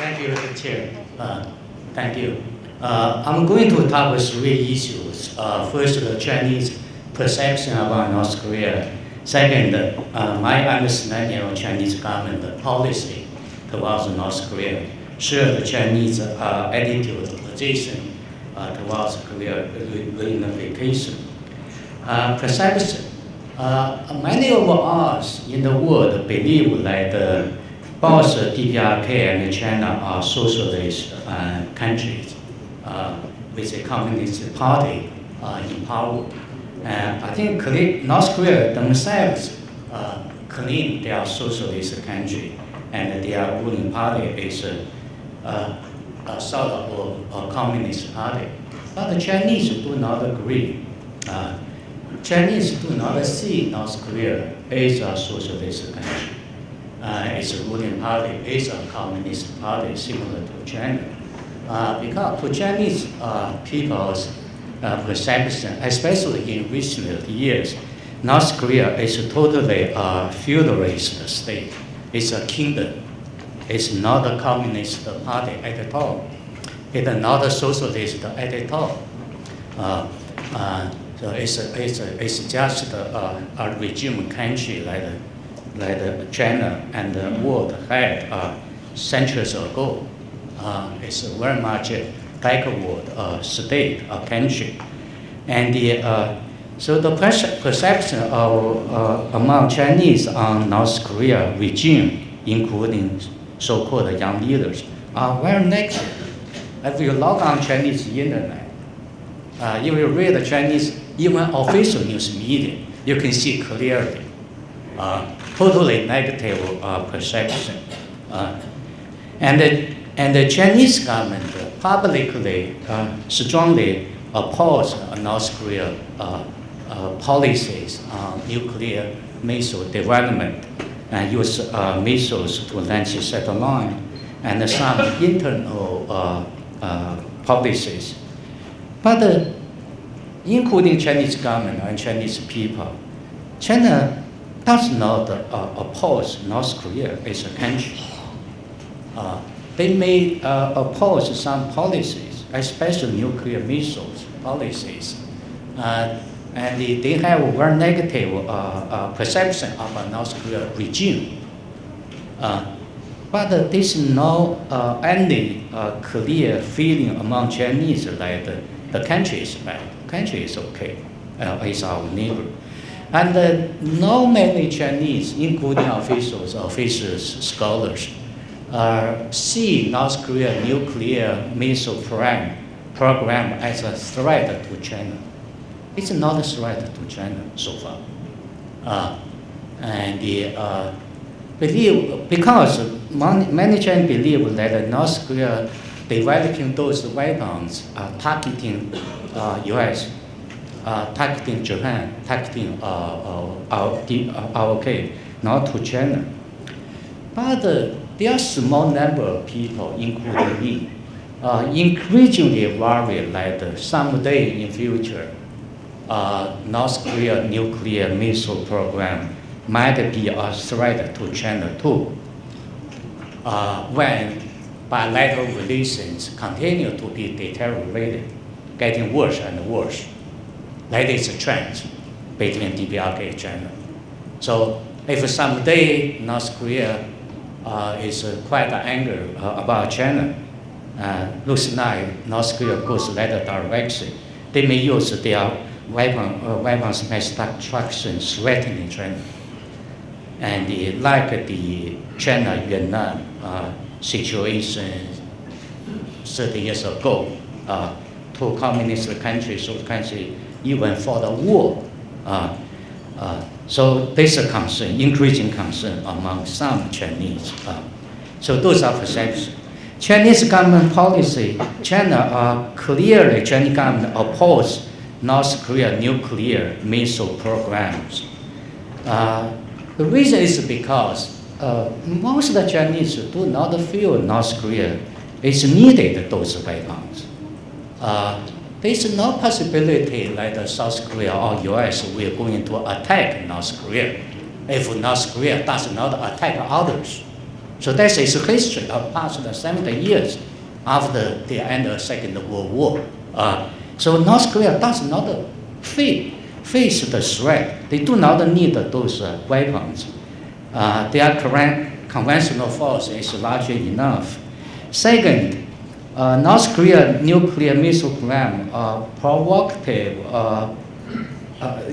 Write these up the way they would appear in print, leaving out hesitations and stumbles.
Thank you, Chair. Thank you. I'm going to talk about three issues. First, the Chinese perception about North Korea. Second, my understanding of Chinese government policy towards North Korea. Third, the Chinese attitude position towards Korea reunification. Perception. Many of us in the world believe that both DPRK and China are socialist countries with a communist party in power. And I think North Korea themselves claim they are socialist country, and their ruling party is a sort of a communist party. But the Chinese do not agree. Chinese do not see North Korea as a socialist country. Its ruling party is a communist party similar to China. Because to Chinese people's perception, especially in recent years, North Korea is totally a feudalist state. It's a kingdom. It's not a communist party at all. It's not a socialist at all. So it's just a regime country like China and the world had centuries ago. It's very much a backward state, country. And so the perception of among Chinese on North Korea regime, including so-called young leaders, are very negative. If you log on Chinese internet, if you read the Chinese, even official news media, you can see clearly totally negative perception. And the Chinese government publicly strongly oppose North Korea policies on nuclear missile development and use missiles to launch satellite and some internal policies. But including Chinese government and Chinese people, China does not oppose North Korea as a country. They may oppose some policies, especially nuclear missiles policies, and they have a very negative perception of a North Korea regime. But there's no any clear feeling among Chinese that the country is bad, the country is okay, is our neighbor. And not many Chinese, including officials, scholars, see North Korea nuclear missile program as a threat to China. It's not a threat to China so far. Believe, because many Chinese believe that North Korea developing those weapons targeting U.S., targeting Japan, targeting ROK, not to China. But there are a small number of people, including me, increasingly worry that someday in future, North Korea nuclear missile program might be a threat to China too, when bilateral relations continue to be deteriorated, getting worse and worse. That is a trend between DPRK and China. So if someday North Korea is quite angry about China, looks like North Korea goes that direction, they may use their weapons mass destruction threatening China. And like the China-Vietnam situation 30 years ago, two communist countries, even for the war. So there's a concern, increasing concern among some Chinese. So those are perceptions. Chinese government policy, Chinese government oppose North Korea nuclear missile programs. The reason is because most of the Chinese do not feel North Korea is needed those weapons. There's no possibility that South Korea or US will going to attack North Korea if North Korea does not attack others. So that is history of past 70 years after the end of the Second World War. So North Korea does not face the threat. They do not need those weapons. Their current conventional force is large enough. Second, North Korea's nuclear missile program provocative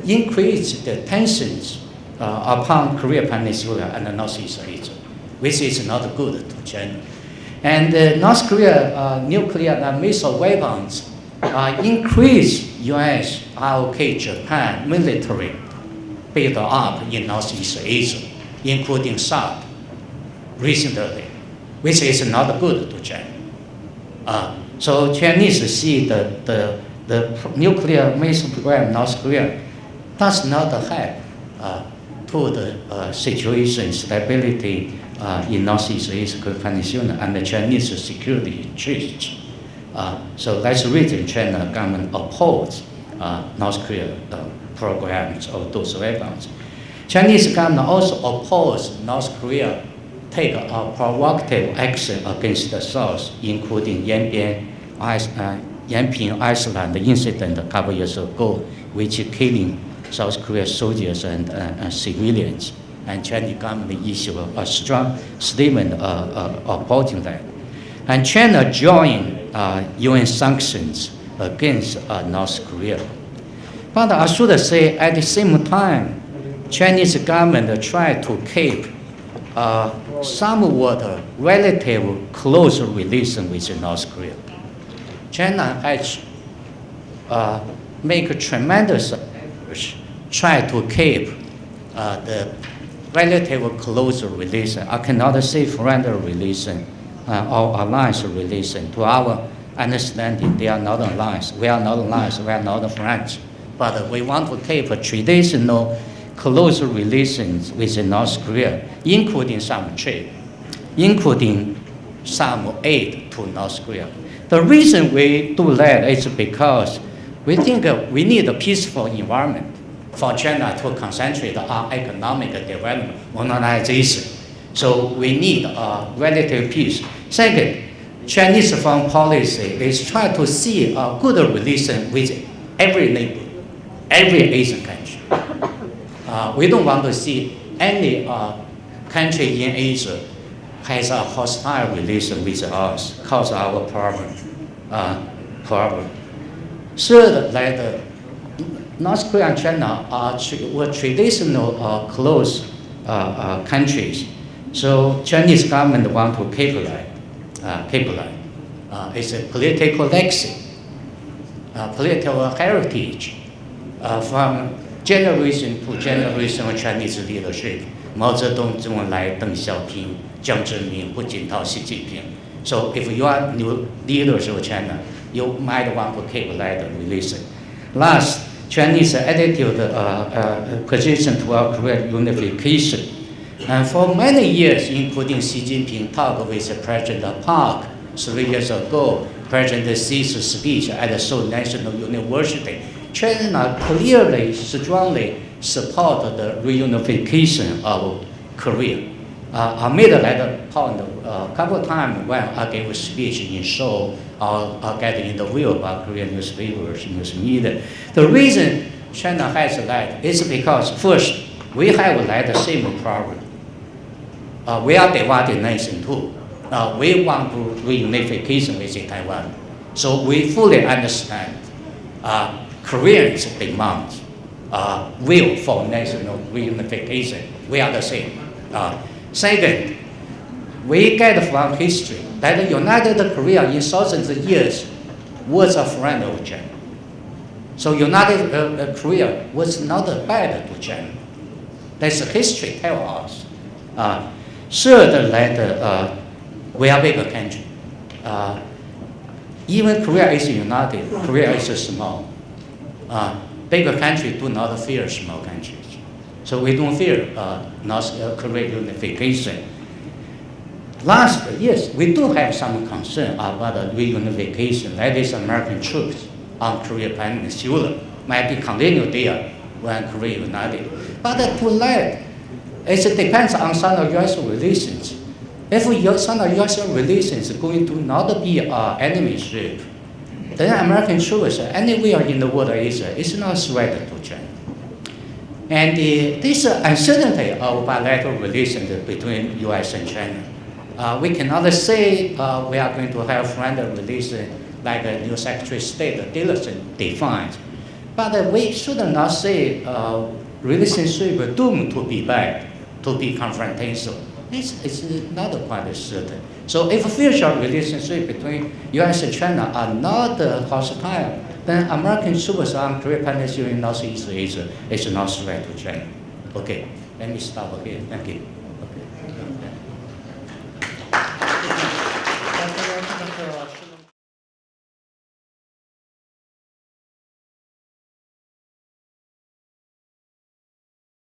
increased the tensions upon Korea Peninsula and Northeast Asia, which is not good to China. And North Korea nuclear missile weapons increase U.S., ROK, Japan military build up in Northeast Asia, including SAP recently, which is not good to China. So Chinese see the nuclear missile program North Korea does not help to the situation stability in Northeast Asia Peninsula and the Chinese security interests. So that's the reason China government opposed North Korea programs of those weapons. Chinese government also opposed North Korea take a provocative action against the South, including Yanping Iceland incident a couple years ago, which killing South Korean soldiers and civilians. And Chinese government issued a strong statement opposing that. And China joined UN sanctions against North Korea. But I should say, at the same time, Chinese government tried to keep somewhat relative close relation with North Korea. China has made tremendous efforts try to keep the relative close relation. I cannot say friendly relation or alliance relation. To our understanding, they are not alliance. We are not alliance. We are not friends. But we want to keep a traditional close relations with North Korea, including some trade, including some aid to North Korea. The reason we do that is because we think we need a peaceful environment for China to concentrate on economic development, modernization. So we need relative peace. Second, Chinese foreign policy is trying to see a good relation with every neighbor, every Asian country. We don't want to see any country in Asia has a hostile relation with us, cause our problem. Third, that North Korea and China were traditional close countries. So Chinese government want to keep that. It's a political legacy, political heritage from generation to generation of Chinese leadership. Mao Zedong, Zhou Enlai, Deng Xiaoping, Jiang Zemin, Hu Jintao, Xi Jinping. So if you are new leaders of China, you might want to keep that relation. Last, Chinese attitude position toward Korean unification. And for many years, including Xi Jinping talked with President Park 3 years ago, President Xi's speech at the Seoul National University, China clearly, strongly supported the reunification of Korea. I made that point a couple of times when I gave a speech in Seoul or get interviewed by Korean newspapers, news media. The reason China has that is because first, we have that same problem. We are divided nation too. We want to reunification with Taiwan. So we fully understand Koreans' demands, will for national reunification. We are the same. Second, we get from history that the United Korea in thousands of years was a friend of China. So United Korea was not bad to China. That's history tells us. Third, that we are a bigger country. Even Korea is united. Korea is small. Bigger countries do not fear small countries. So we don't fear North Korea unification. Last, yes, we do have some concern about the reunification. That is American troops on Korea Peninsula might be continued there when Korea united. But to that, it depends on some of U.S. relations. If some U.S. relations is going to not be enemy ship, then American troops anywhere in the world is not a threat to China. And this uncertainty of bilateral relations between U.S. and China, we cannot say we are going to have friendly relations like the new Secretary of State Tillerson defined. But we should not say relationship doomed to be bad, to be confrontational. It's not quite certain. So if future relationship between U.S. and China are not hostile, then American troops on Korea Peninsula in Northeast Asia is not threat to China. Okay, let me stop here. Thank you.